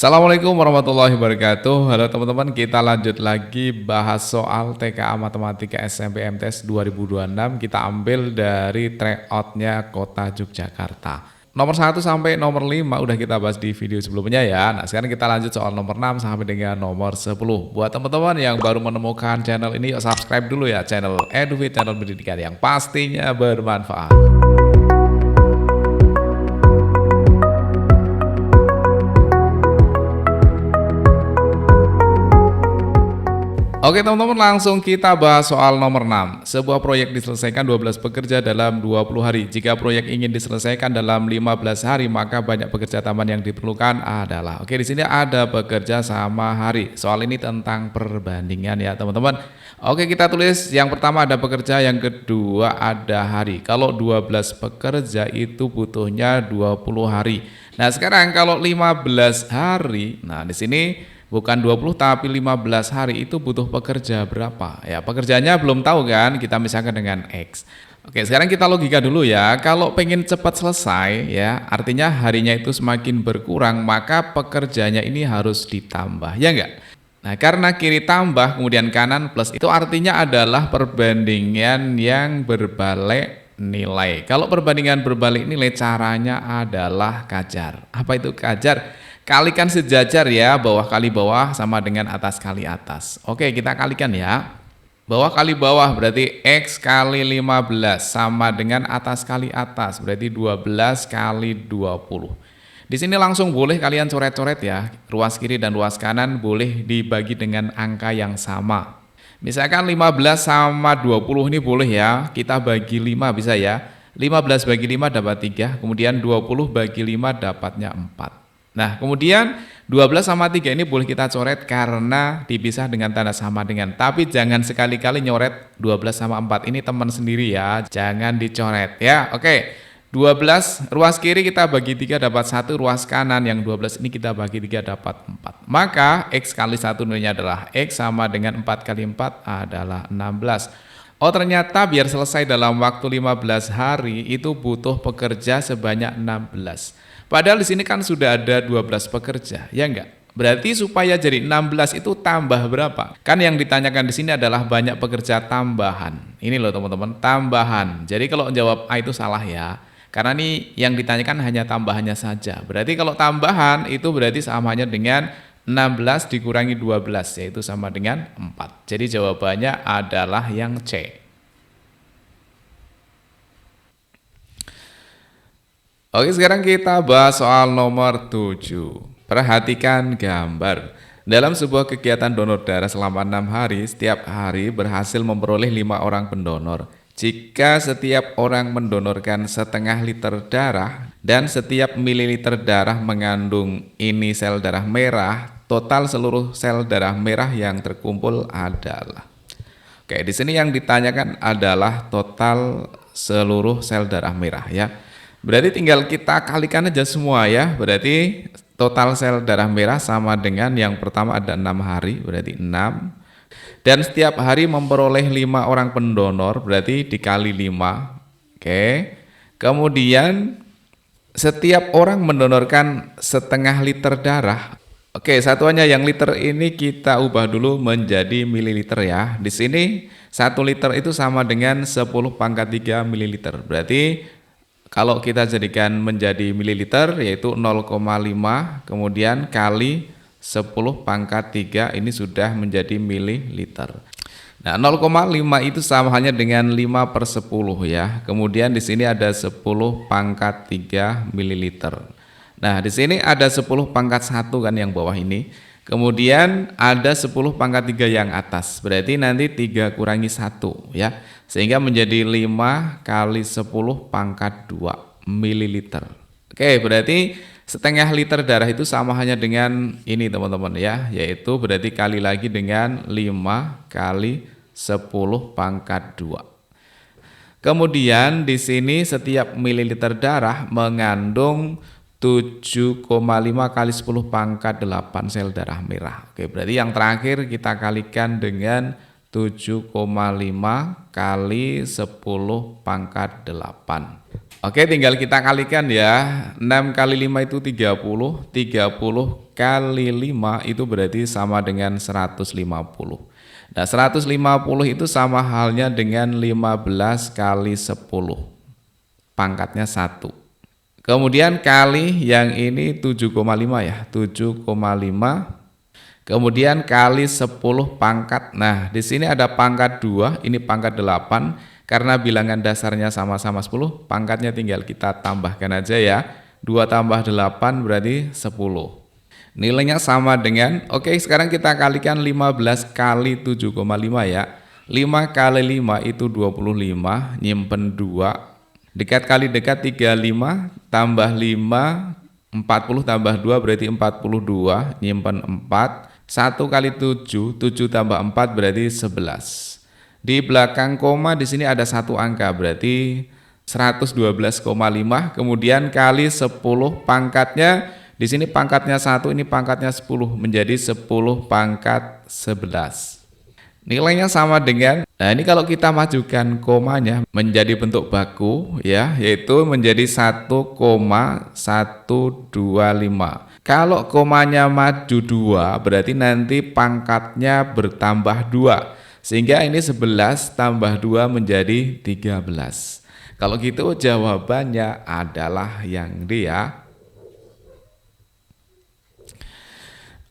Assalamualaikum warahmatullahi wabarakatuh. Halo teman-teman, kita lanjut lagi bahas soal TKA Matematika SMP MTS 2026. Kita ambil dari tryout-nya Kota Yogyakarta. Nomor 1 sampai nomor 5 udah kita bahas di video sebelumnya ya. Nah, sekarang kita lanjut soal nomor 6 sampai dengan nomor 10. Buat teman-teman yang baru menemukan channel ini, yuk subscribe dulu ya channel EduFit, channel pendidikan yang pastinya bermanfaat. Oke teman-teman, langsung kita bahas soal nomor 6. Sebuah proyek diselesaikan 12 pekerja dalam 20 hari. Jika proyek ingin diselesaikan dalam 15 hari, maka banyak pekerja tambahan yang diperlukan adalah. Oke, di sini ada pekerja sama hari. Soal ini tentang perbandingan ya teman-teman. Oke, kita tulis yang pertama ada pekerja, yang kedua ada hari. Kalau 12 pekerja itu butuhnya 20 hari. Nah, sekarang kalau 15 hari, nah di sini bukan 20 tapi 15 hari itu butuh pekerja berapa? Ya, pekerjanya belum tahu kan, kita misalkan dengan X. Oke, sekarang kita logika dulu ya. Kalau pengen cepat selesai ya, artinya harinya itu semakin berkurang, maka pekerjanya ini harus ditambah, ya enggak? Nah, karena kiri tambah kemudian kanan plus, itu artinya adalah perbandingan yang berbalik nilai. Kalau perbandingan berbalik nilai, caranya adalah kajar. Apa itu kajar? Kalikan sejajar ya, bawah kali bawah sama dengan atas kali atas. Oke, kita kalikan ya. Bawah kali bawah berarti X kali 15 sama dengan atas kali atas, berarti 12 kali 20. Di sini langsung boleh kalian coret-coret ya. Ruas kiri dan ruas kanan boleh dibagi dengan angka yang sama. Misalkan 15 sama 20 ini boleh ya, kita bagi 5 bisa ya. 15 bagi 5 dapat 3, kemudian 20 bagi 5 dapatnya 4. Nah, kemudian 12 sama 3 ini boleh kita coret karena dipisah dengan tanda sama dengan. Tapi jangan sekali-kali nyoret 12 sama 4. Ini teman sendiri ya, jangan dicoret ya. Oke, 12 ruas kiri kita bagi 3 dapat 1, ruas kanan yang 12 ini kita bagi 3 dapat 4. Maka X kali 1 nilainya adalah X sama dengan 4 kali 4 adalah 16. Oh, ternyata biar selesai dalam waktu 15 hari itu butuh pekerja sebanyak 16. Padahal di sini kan sudah ada 12 pekerja, ya enggak? Berarti supaya jadi 16 itu tambah berapa? Kan yang ditanyakan di sini adalah banyak pekerja tambahan. Ini loh teman-teman, tambahan. Jadi kalau jawab A itu salah ya. Karena ini yang ditanyakan hanya tambahannya saja. Berarti kalau tambahan itu berarti samanya dengan 16 dikurangi 12, yaitu sama dengan 4. Jadi jawabannya adalah yang C. Oke, sekarang kita bahas soal nomor 7. Perhatikan gambar. Dalam sebuah kegiatan donor darah selama 6 hari, setiap hari berhasil memperoleh 5 orang pendonor. Jika setiap orang mendonorkan setengah liter darah dan setiap mililiter darah mengandung ini sel darah merah, total seluruh sel darah merah yang terkumpul adalah. Oke, di sini yang ditanyakan adalah total seluruh sel darah merah ya. Berarti tinggal kita kalikan aja semua ya. Berarti total sel darah merah sama dengan yang pertama ada 6 hari, berarti 6. Dan setiap hari memperoleh 5 orang pendonor, berarti dikali 5. Oke. Kemudian setiap orang mendonorkan setengah liter darah. Oke, satuannya yang liter ini kita ubah dulu menjadi mililiter ya. Di sini 1 liter itu sama dengan 10 pangkat 3 mililiter. Berarti kalau kita jadikan menjadi mililiter yaitu 0,5 kemudian kali 10 pangkat 3 ini sudah menjadi mililiter. Nah, 0,5 itu sama halnya dengan 5/10 ya. Kemudian di sini ada 10 pangkat 3 mililiter. Nah, di sini ada 10 pangkat 1 kan yang bawah ini. Kemudian ada 10 pangkat 3 yang atas. Berarti nanti 3 kurangi 1 ya. Sehingga menjadi 5 kali 10 pangkat 2 mililiter. Oke, berarti setengah liter darah itu sama hanya dengan ini teman-teman ya. Yaitu berarti kali lagi dengan 5 kali 10 pangkat 2. Kemudian di sini setiap mililiter darah mengandung 7,5 kali 10 pangkat 8 sel darah merah. Oke, berarti yang terakhir kita kalikan dengan 7,5 kali 10 pangkat 8. Oke, tinggal kita kalikan ya. 6 kali 5 itu 30. 30 kali 5 itu berarti sama dengan 150. Nah, 150 itu sama halnya dengan 15 kali 10. Pangkatnya 1. Kemudian kali yang ini 7,5 ya. 7,5. Kemudian kali 10 pangkat. Nah, di sini ada pangkat 2, ini pangkat 8. Karena bilangan dasarnya sama-sama 10, pangkatnya tinggal kita tambahkan aja ya. 2 tambah 8 berarti 10. Nilainya sama dengan, oke sekarang kita kalikan 15 kali 7,5 ya. 5 kali 5 itu 25, nyimpen 2. Dekat kali dekat 35, tambah 5, 40 tambah 2 berarti 42, nyimpen 4. 1 kali 7, 7 tambah 4 berarti 11. Di belakang koma di sini ada satu angka, berarti 112,5. Kemudian kali 10 pangkatnya, di sini pangkatnya 1, ini pangkatnya 10, menjadi 10 pangkat 11. Nilainya sama dengan, nah ini kalau kita majukan komanya menjadi bentuk baku ya, yaitu menjadi 1,125. Kalau komanya maju 2, berarti nanti pangkatnya bertambah 2. Sehingga ini 11 tambah 2 menjadi 13. Kalau gitu jawabannya adalah yang D ya.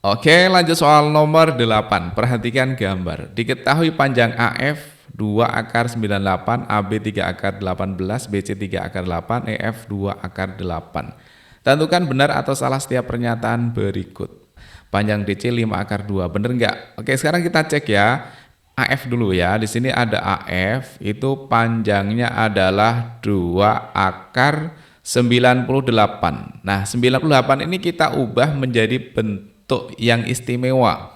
Oke, lanjut soal nomor 8. Perhatikan gambar. Diketahui panjang AF 2 akar 98, AB 3 akar 18, BC 3 akar 8, EF 2 akar 8. Tentukan benar atau salah setiap pernyataan berikut. Panjang DC 5 akar 2, bener nggak? Oke, sekarang kita cek ya. AF dulu ya. Di sini ada AF, itu panjangnya adalah 2 akar 98. Nah, 98 ini kita ubah menjadi bentuk yang istimewa.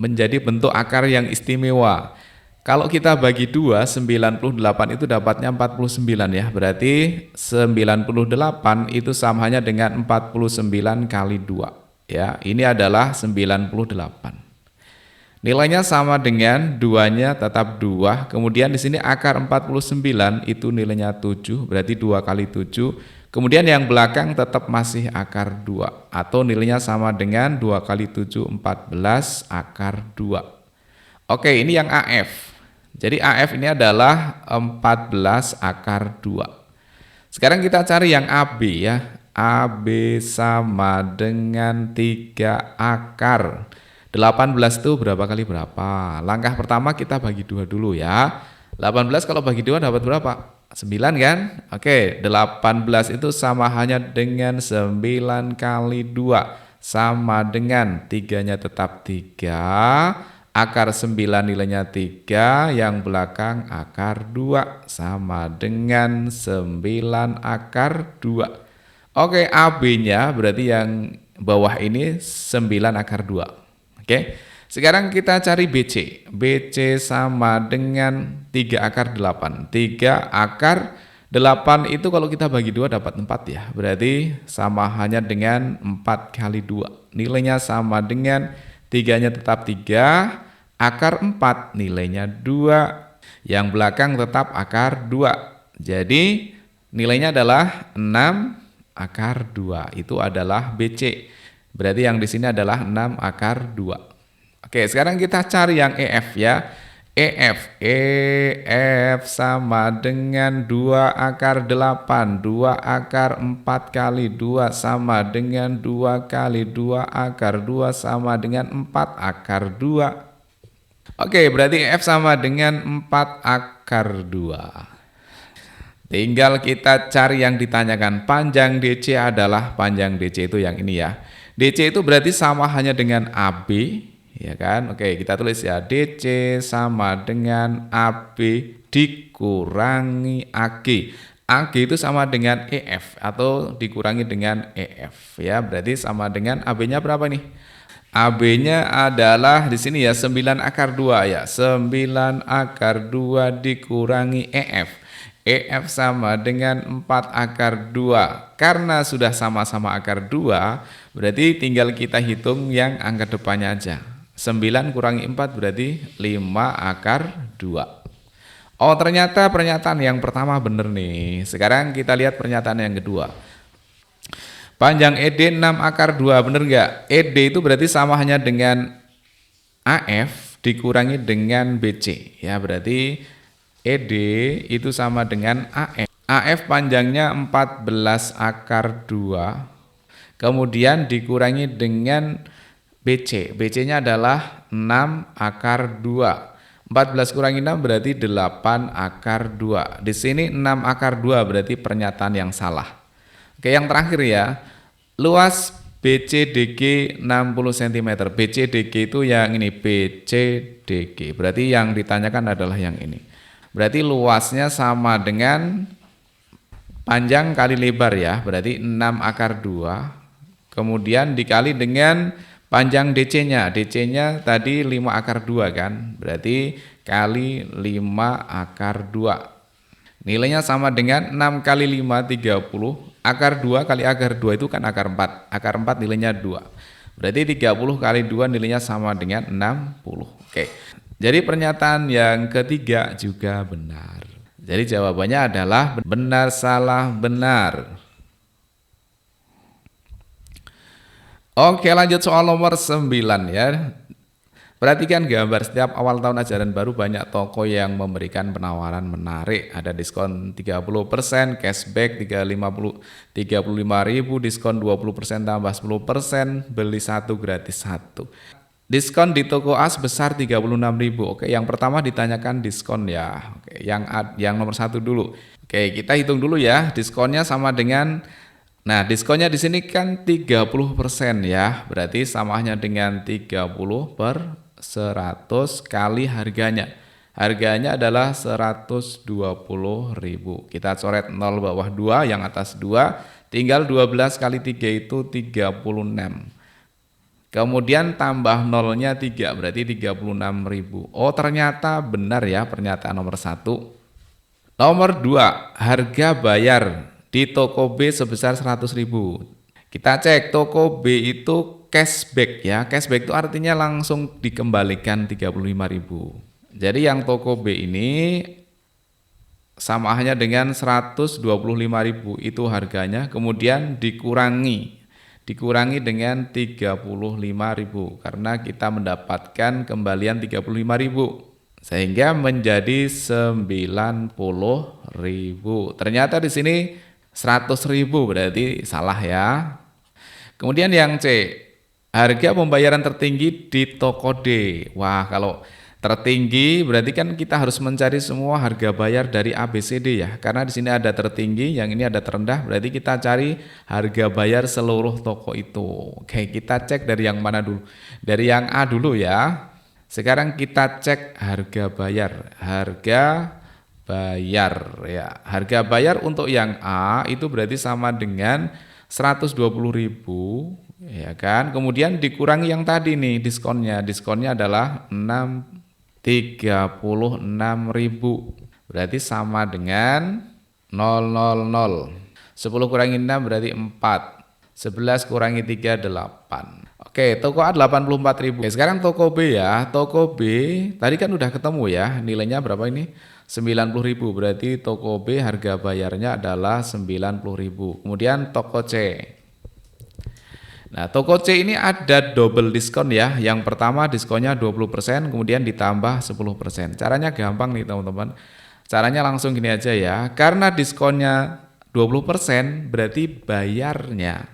Menjadi bentuk akar yang istimewa. Kalau kita bagi 2, 98 itu dapatnya 49 ya. Berarti 98 itu samanya dengan 49 kali 2. Ya, ini adalah 98. Nilainya sama dengan 2-nya tetap 2. Kemudian di sini akar 49 itu nilainya 7, berarti 2 kali 7. Kemudian yang belakang tetap masih akar 2 atau nilainya sama dengan 2 kali 7 14 akar 2. Oke, ini yang AF. Jadi AF ini adalah 14 akar 2. Sekarang kita cari yang AB ya. AB sama dengan 3 akar 18 itu berapa kali berapa? Langkah pertama kita bagi 2 dulu ya. 18 kalau bagi 2 dapat berapa? 9 kan? Oke, 18 itu sama hanya dengan 9 kali 2. Sama dengan 3-nya tetap 3. Akar 9 nilainya 3. Yang belakang akar 2. Sama dengan 9 akar 2. Oke, AB-nya berarti yang bawah ini 9 akar 2. Oke, sekarang kita cari BC. BC sama dengan 3 akar 8. 3 akar 8 itu kalau kita bagi 2 dapat 4 ya. Berarti sama hanya dengan 4 kali 2. Nilainya sama dengan 3-nya tetap 3. Akar 4 nilainya 2. Yang belakang tetap akar 2. Jadi nilainya adalah 6 akar 2. Itu adalah BC. Berarti yang di sini adalah 6 akar 2. Oke, sekarang kita cari yang EF ya. EF sama dengan 2 akar 8. 2 akar 4 kali 2 sama dengan 2 kali 2 akar 2 sama dengan 4 akar 2. Oke, berarti EF sama dengan 4 akar 2. Tinggal kita cari yang ditanyakan. Panjang DC adalah, panjang DC itu yang ini ya. DC itu berarti sama hanya dengan AB, ya kan? Oke, kita tulis ya. DC sama dengan AB dikurangi AG. AG itu sama dengan EF atau dikurangi dengan EF ya. Berarti sama dengan AB-nya berapa nih? AB-nya adalah di sini ya 9 akar 2 ya. 9 akar 2 dikurangi EF. EF sama dengan 4 akar 2. Karena sudah sama-sama akar 2, berarti tinggal kita hitung yang angka depannya aja. 9 kurangi 4 berarti 5 akar 2. Oh, ternyata pernyataan yang pertama benar nih. Sekarang kita lihat pernyataan yang kedua. Panjang ED 6 akar 2, bener nggak? ED itu berarti sama hanya dengan AF dikurangi dengan BC. Ya, berarti ED itu sama dengan AF. AF panjangnya 14 akar 2, kemudian dikurangi dengan BC. BC-nya adalah 6 akar 2. 14 kurangi 6 berarti 8 akar 2. Di sini 6 akar 2 berarti pernyataan yang salah. Oke, yang terakhir ya. Luas BCDG 60 cm. BCDG itu yang ini, BCDG. Berarti yang ditanyakan adalah yang ini. Berarti luasnya sama dengan panjang kali lebar ya. Berarti 6 akar 2. Kemudian dikali dengan panjang DC-nya. DC-nya tadi 5 akar 2 kan. Berarti kali 5 akar 2. Nilainya sama dengan 6 kali 5, 30. Akar 2 kali akar 2 itu kan akar 4. Akar 4 nilainya 2. Berarti 30 kali 2 nilainya sama dengan 60. Oke. Jadi pernyataan yang ketiga juga benar. Jadi jawabannya adalah benar, salah, benar. Oke, lanjut soal nomor 9 ya. Perhatikan gambar, setiap awal tahun ajaran baru banyak toko yang memberikan penawaran menarik. Ada diskon 30%, cashback 35.000, diskon 20% tambah 10%, beli 1 gratis 1. Diskon di toko A sebesar 36.000. Oke, yang pertama ditanyakan diskon ya. Oke, yang nomor 1 dulu. Oke, kita hitung dulu ya. Diskonnya sama dengan, nah, diskonnya di sini kan 30% ya. Berarti samanya dengan 30 per 100 kali harganya. Harganya adalah 120.000. Kita coret 0 bawah 2, yang atas 2. Tinggal 12 kali 3 itu 36. Kemudian tambah nolnya 3, berarti 36.000. Oh, ternyata benar ya pernyataan nomor 1. Nomor 2, harga bayar di toko B sebesar 100.000. Kita cek toko B itu cashback ya. Cashback itu artinya langsung dikembalikan 35.000. Jadi yang toko B ini sama hanya dengan 125.000 itu harganya, kemudian dikurangi dengan 35.000 karena kita mendapatkan kembalian 35.000 sehingga menjadi 90.000. Ternyata di sini 100.000 berarti salah ya. Kemudian yang C, harga pembayaran tertinggi di toko D. Wah, kalau tertinggi berarti kan kita harus mencari semua harga bayar dari A, B, C, D ya. Karena di sini ada tertinggi, yang ini ada terendah, berarti kita cari harga bayar seluruh toko itu. Oke, kita cek dari yang mana dulu? Dari yang A dulu ya. Sekarang kita cek harga bayar. Harga bayar ya. Harga bayar untuk yang A itu berarti sama dengan 120.000 ya kan. Kemudian dikurangi yang tadi nih diskonnya. Diskonnya adalah 36.000. Berarti sama dengan 000. 10 kurangi 6 berarti 4. 11 kurangi 3 8. Oke, toko A 84.000. Sekarang toko B ya. Toko B tadi kan udah ketemu ya. Nilainya berapa ini? 90.000. Berarti toko B harga bayarnya adalah 90.000. Kemudian toko C. Nah, toko C ini ada double diskon ya. Yang pertama diskonnya 20%, kemudian ditambah 10%. Caranya gampang nih teman-teman. Caranya langsung gini aja ya. Karena diskonnya 20%, berarti bayarnya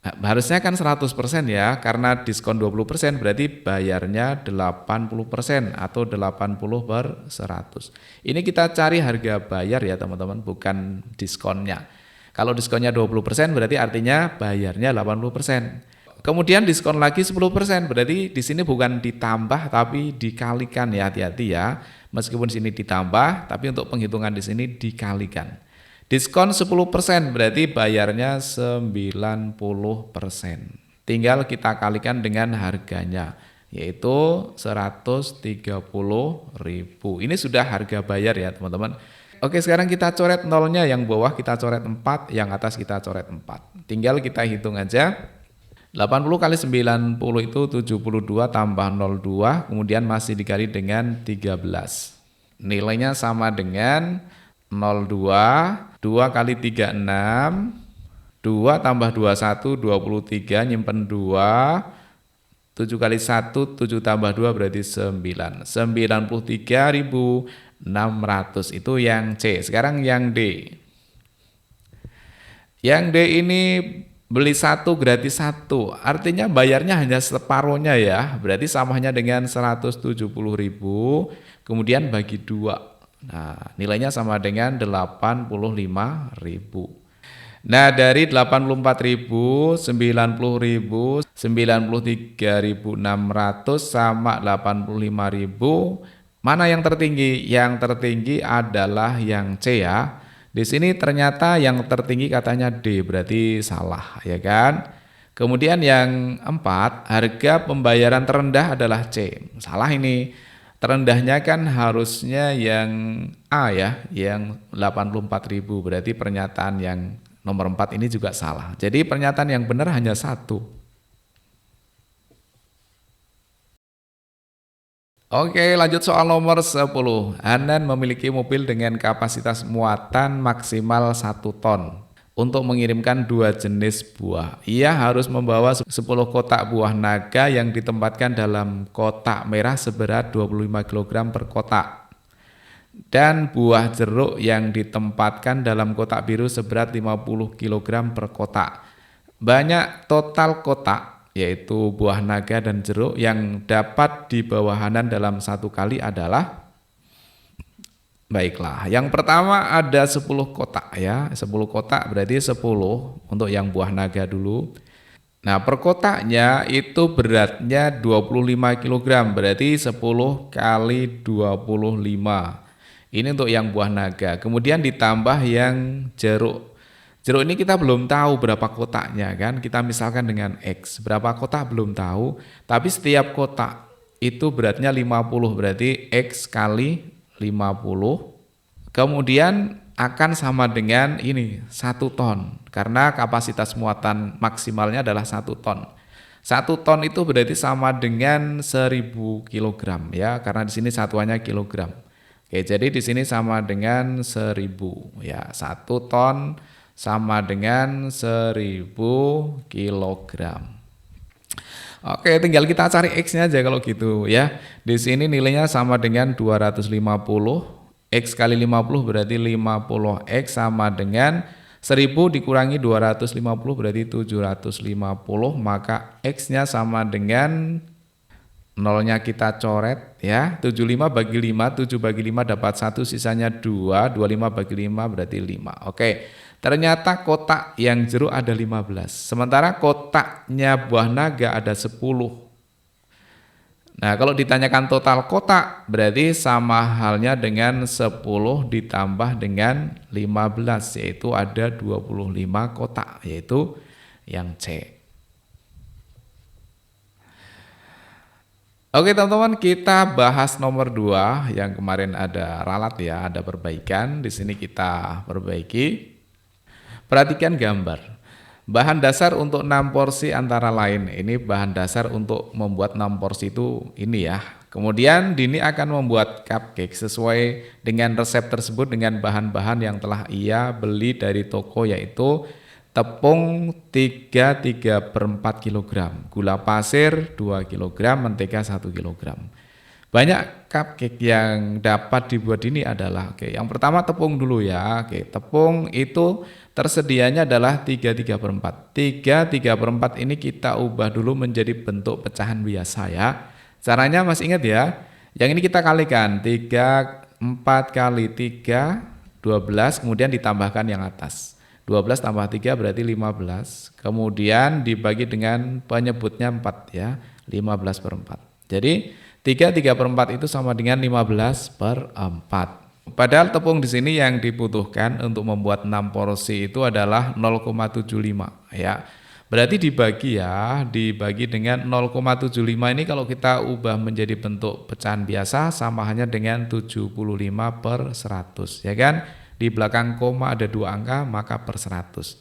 harusnya kan 100% ya. Karena diskon 20% berarti bayarnya 80% atau 80 per 100. Ini kita cari harga bayar ya teman-teman, bukan diskonnya. Kalau diskonnya 20% berarti artinya bayarnya 80%. Kemudian diskon lagi 10%, berarti di sini bukan ditambah tapi dikalikan ya, hati-hati ya. Meskipun di sini ditambah, tapi untuk penghitungan di sini dikalikan. Diskon 10% berarti bayarnya 90%. Tinggal kita kalikan dengan harganya, yaitu 130.000. Ini sudah harga bayar ya teman-teman. Oke, sekarang kita coret nolnya, yang bawah kita coret 4, yang atas kita coret 4. Tinggal kita hitung aja. 80 kali 90 itu 72 tambah 02, kemudian masih dikali dengan 13. Nilainya sama dengan 02, 2 kali 3, 6, 2 tambah 21, 23, nyimpen 2, 7 kali 1, 7 tambah 2 berarti 9. 93.600 itu yang C. Sekarang yang D. Yang D ini beli 1 gratis 1. Artinya bayarnya hanya separuhnya ya. Berarti samanya dengan 170.000. Kemudian bagi 2. Nah, nilainya sama dengan 85.000. Nah, dari 84.000, 90.000, 93.600 sama 85.000, mana yang tertinggi? Yang tertinggi adalah yang C ya. Di sini ternyata yang tertinggi katanya D, berarti salah ya kan? Kemudian yang 4, harga pembayaran terendah adalah C. Salah ini. Terendahnya kan harusnya yang A ya, yang 84.000, berarti pernyataan yang nomor 4 ini juga salah. Jadi pernyataan yang benar hanya 1. Oke, lanjut soal nomor 10. Hanan memiliki mobil dengan kapasitas muatan maksimal 1 ton. Untuk mengirimkan 2 jenis buah, ia harus membawa 10 kotak buah naga yang ditempatkan dalam kotak merah seberat 25 kg per kotak. Dan buah jeruk yang ditempatkan dalam kotak biru seberat 50 kg per kotak. Banyak total kotak, yaitu buah naga dan jeruk yang dapat dibawa Hanan dalam satu kali adalah, baiklah, yang pertama ada 10 kotak ya. 10 kotak berarti 10 untuk yang buah naga dulu. Nah, per kotaknya itu beratnya 25 kg, berarti 10 kali 25. Ini untuk yang buah naga. Kemudian ditambah yang jeruk. Jeruk ini kita belum tahu berapa kotaknya kan. Kita misalkan dengan X. Berapa kotak belum tahu. Tapi setiap kotak itu beratnya 50. Berarti X kali 50. Kemudian akan sama dengan ini 1 ton. Karena kapasitas muatan maksimalnya adalah 1 ton. 1 ton itu berarti sama dengan 1000 kg ya. Karena di sini satuannya kilogram. Oke, jadi di sini sama dengan 1000 ya. 1 ton sama dengan 1000 kilogram. Oke, tinggal kita cari X-nya aja kalau gitu ya. Di sini nilainya sama dengan 250. X kali 50 berarti 50X sama dengan 1000 dikurangi 250 berarti 750. Maka X-nya sama dengan nolnya kita coret ya. 75 bagi 5, 7 bagi 5 dapat 1, sisanya 2. 25 bagi 5 berarti 5. Oke, ternyata kotak yang jeruk ada 15. Sementara kotaknya buah naga ada 10. Nah, kalau ditanyakan total kotak berarti sama halnya dengan 10 ditambah dengan 15, yaitu ada 25 kotak, yaitu yang C. Oke teman-teman, kita bahas nomor 2 yang kemarin ada ralat ya, ada perbaikan. Di sini kita perbaiki. Perhatikan gambar. Bahan dasar untuk 6 porsi antara lain. Ini bahan dasar untuk membuat 6 porsi itu ini ya. Kemudian Dini akan membuat cupcake sesuai dengan resep tersebut dengan bahan-bahan yang telah ia beli dari toko, yaitu tepung 3/4 kg, gula pasir 2 kg, mentega 1 kg. Banyak cupcake yang dapat dibuat ini adalah, yang pertama tepung dulu ya. Tepung itu tersedianya adalah 3/4. 3/4 ini kita ubah dulu menjadi bentuk pecahan biasa ya. Caranya masih ingat ya. Yang ini kita kalikan 4 kali 3, 12, kemudian ditambahkan yang atas. 12 tambah 3 berarti 15. Kemudian dibagi dengan penyebutnya 4 ya. 15/4. Jadi 3/4 itu sama dengan 15/4. Padahal tepung di sini yang dibutuhkan untuk membuat 6 porsi itu adalah 0,75 ya. Berarti dibagi ya, dibagi dengan 0,75 ini kalau kita ubah menjadi bentuk pecahan biasa sama hanya dengan 75/100 ya kan. Di belakang koma ada 2 angka, maka per 100.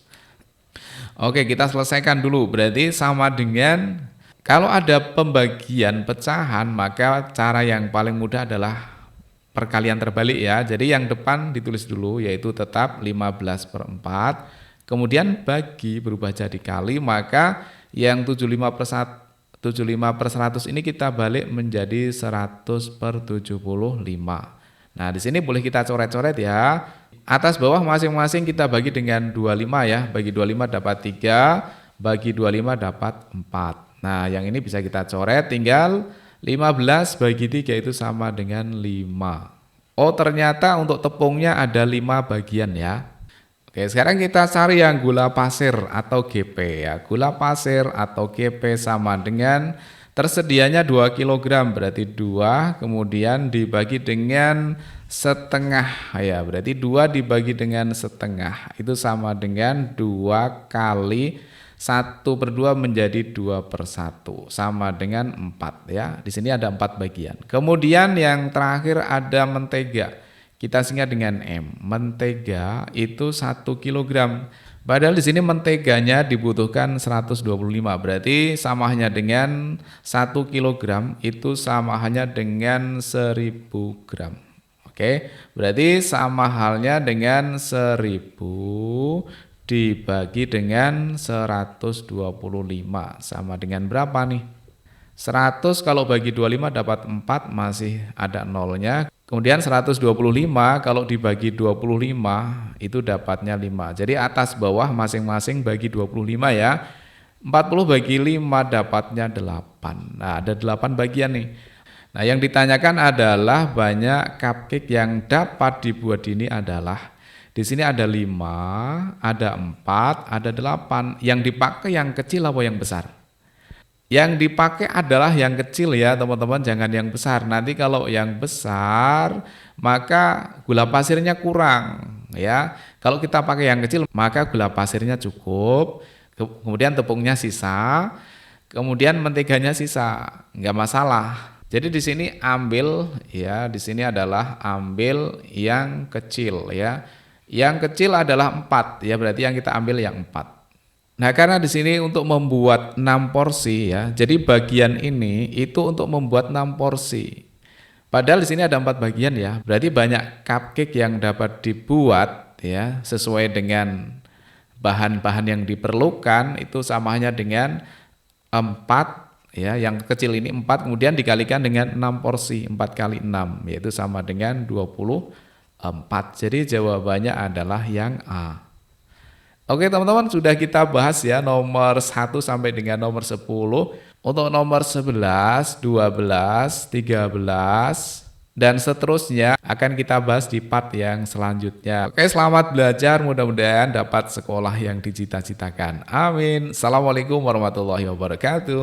Oke, kita selesaikan dulu. Berarti sama dengan, kalau ada pembagian pecahan, maka cara yang paling mudah adalah perkalian terbalik ya. Jadi yang depan ditulis dulu yaitu tetap 15/4. Kemudian bagi berubah jadi kali, maka yang 75/100 ini kita balik menjadi 100/75. Nah, di sini boleh kita coret-coret ya. Atas bawah masing-masing kita bagi dengan 25 ya. Bagi 25 dapat 3, bagi 25 dapat 4. Nah, yang ini bisa kita coret, tinggal 15 bagi 3 itu sama dengan 5. Oh, ternyata untuk tepungnya ada 5 bagian ya. Oke, sekarang kita cari yang gula pasir atau GP ya. Gula pasir atau GP sama dengan tersedianya 2 kg, berarti 2, kemudian dibagi dengan setengah ya. Berarti 2 dibagi dengan setengah, itu sama dengan 2 kali 1/2 menjadi 2/1 sama dengan 4 ya. Di sini ada 4 bagian. Kemudian yang terakhir ada mentega. Kita singkat dengan M. Mentega itu 1 kg. Padahal di sini menteganya dibutuhkan 125. Berarti sama hanya dengan 1 kg itu sama hanya dengan 1000 gram. Oke, berarti sama halnya dengan 1000 dibagi dengan 125 sama dengan berapa nih? 100 kalau bagi 25 dapat 4, masih ada nolnya. Kemudian 125 kalau dibagi 25 itu dapatnya 5. Jadi atas bawah masing-masing bagi 25 ya. 40 bagi 5 dapatnya 8. Nah, ada 8 bagian nih. Nah, yang ditanyakan adalah banyak cupcake yang dapat dibuat ini adalah di sini ada 5, ada 4, ada 8. Yang dipakai yang kecil apa yang besar? Yang dipakai adalah yang kecil ya teman-teman, jangan yang besar. Nanti kalau yang besar maka gula pasirnya kurang ya. Kalau kita pakai yang kecil maka gula pasirnya cukup, kemudian tepungnya sisa, kemudian menteganya sisa, nggak masalah. Jadi di sini ambil ya, di sini adalah ambil yang kecil ya. Yang kecil adalah 4 ya, berarti yang kita ambil yang 4. Nah, karena di sini untuk membuat 6 porsi ya. Jadi bagian ini itu untuk membuat 6 porsi. Padahal di sini ada 4 bagian ya. Berarti banyak cupcake yang dapat dibuat ya sesuai dengan bahan-bahan yang diperlukan itu sama hanya dengan 4 ya. Yang kecil ini 4 kemudian dikalikan dengan 6 porsi. 4 kali 6 yaitu sama dengan 24. Jadi jawabannya adalah yang A. Oke teman-teman, sudah kita bahas ya nomor 1 sampai dengan nomor 10. Untuk nomor 11, 12, 13 dan seterusnya akan kita bahas di part yang selanjutnya. Oke, selamat belajar, mudah-mudahan dapat sekolah yang dicita-citakan. Amin. Assalamualaikum warahmatullahi wabarakatuh.